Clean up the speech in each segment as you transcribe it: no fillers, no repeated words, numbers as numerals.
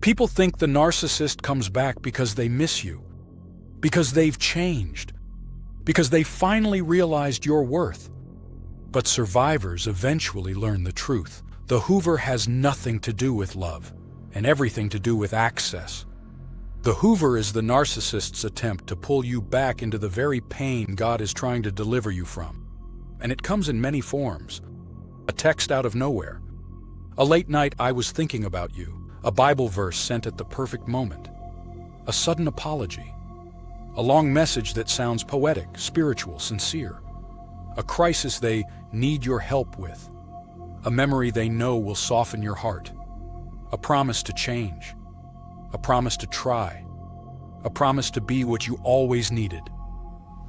People think the narcissist comes back because they miss you, because they've changed, because they finally realized your worth. But survivors eventually learn the truth. The Hoover has nothing to do with love and everything to do with access. The Hoover is the narcissist's attempt to pull you back into the very pain God is trying to deliver you from. And it comes in many forms. A text out of nowhere. A late night "I was thinking about you." A Bible verse sent at the perfect moment. A sudden apology. A long message that sounds poetic, spiritual, sincere. A crisis they need your help with. A memory they know will soften your heart. A promise to change. A promise to try. A promise to be what you always needed.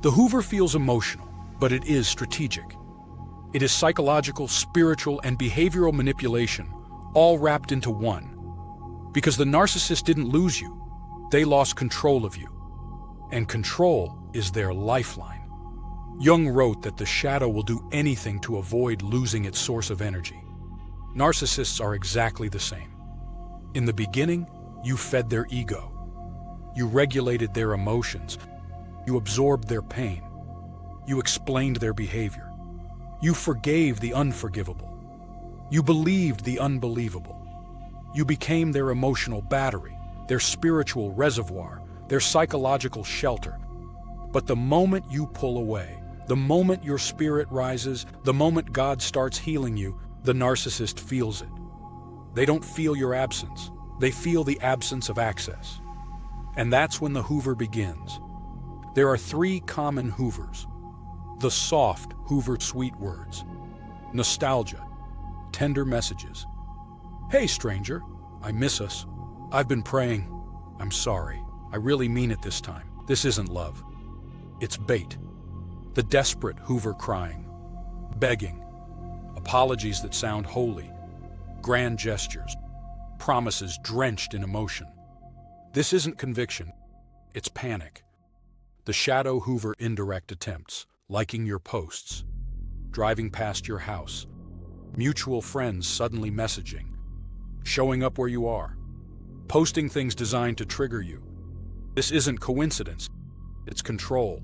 The Hoover feels emotional, but it is strategic. It is psychological, spiritual, and behavioral manipulation, all wrapped into one. Because the narcissist didn't lose you, they lost control of you. And control is their lifeline. Jung wrote that the shadow will do anything to avoid losing its source of energy. Narcissists are exactly the same. In the beginning, you fed their ego. You regulated their emotions. You absorbed their pain. You explained their behavior. You forgave the unforgivable. You believed the unbelievable. You became their emotional battery, their spiritual reservoir, their psychological shelter. But the moment you pull away, the moment your spirit rises, the moment God starts healing you, the narcissist feels it. They don't feel your absence. They feel the absence of access. And that's when the Hoover begins. There are 3 common Hoovers. The soft Hoover, sweet words. Nostalgia, tender messages. "Hey, stranger, I miss us. I've been praying. I'm sorry. I really mean it this time. This isn't love. It's bait." The desperate Hoover crying, begging, apologies that sound holy, grand gestures, promises drenched in emotion. This isn't conviction. It's panic. The shadow Hoover indirect attempts, liking your posts, driving past your house, mutual friends suddenly messaging, showing up where you are, posting things designed to trigger you. This isn't coincidence, it's control.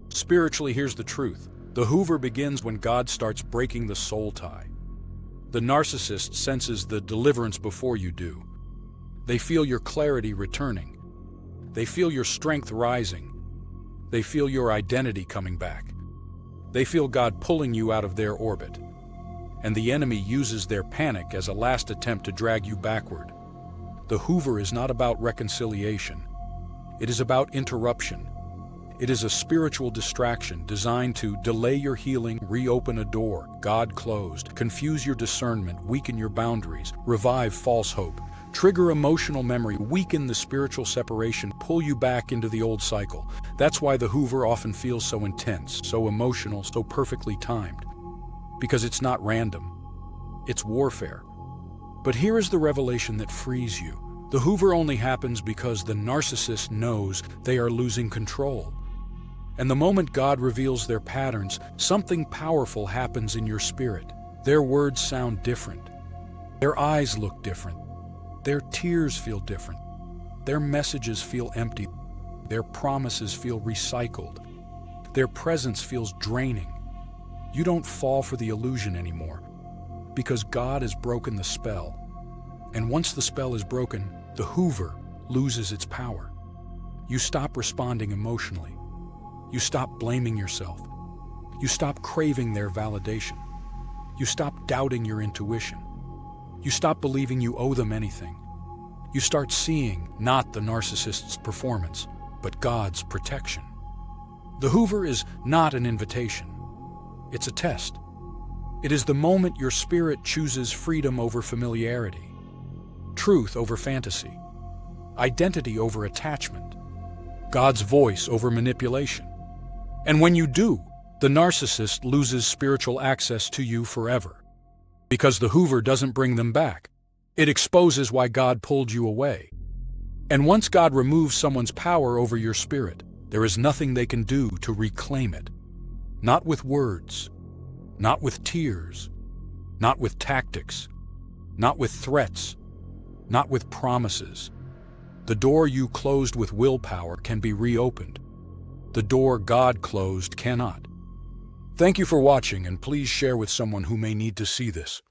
Spiritually, here's the truth. The Hoover begins when God starts breaking the soul tie. The narcissist senses the deliverance before you do. They feel your clarity returning. They feel your strength rising. They feel your identity coming back. They feel God pulling you out of their orbit. And the enemy uses their panic as a last attempt to drag you backward. The Hoover is not about reconciliation. It is about interruption. It is a spiritual distraction designed to delay your healing, reopen a door God closed, confuse your discernment, weaken your boundaries, revive false hope, trigger emotional memory, weaken the spiritual separation, pull you back into the old cycle. That's why the Hoover often feels so intense, so emotional, so perfectly timed. Because it's not random. It's warfare. But here is the revelation that frees you. The Hoover only happens because the narcissist knows they are losing control. And the moment God reveals their patterns, something powerful happens in your spirit. Their words sound different. Their eyes look different. Their tears feel different. Their messages feel empty. Their promises feel recycled. Their presence feels draining. You don't fall for the illusion anymore, because God has broken the spell. And once the spell is broken, the Hoover loses its power. You stop responding emotionally. You stop blaming yourself. You stop craving their validation. You stop doubting your intuition. You stop believing you owe them anything. You start seeing not the narcissist's performance, but God's protection. The Hoover is not an invitation. It's a test. It is the moment your spirit chooses freedom over familiarity, truth over fantasy, identity over attachment, God's voice over manipulation. And when you do, the narcissist loses spiritual access to you forever. Because the Hoover doesn't bring them back. It exposes why God pulled you away. And once God removes someone's power over your spirit, there is nothing they can do to reclaim it. Not with words, not with tears, not with tactics, not with threats, not with promises. The door you closed with willpower can be reopened. The door God closed cannot. Thank you for watching, and please share with someone who may need to see this.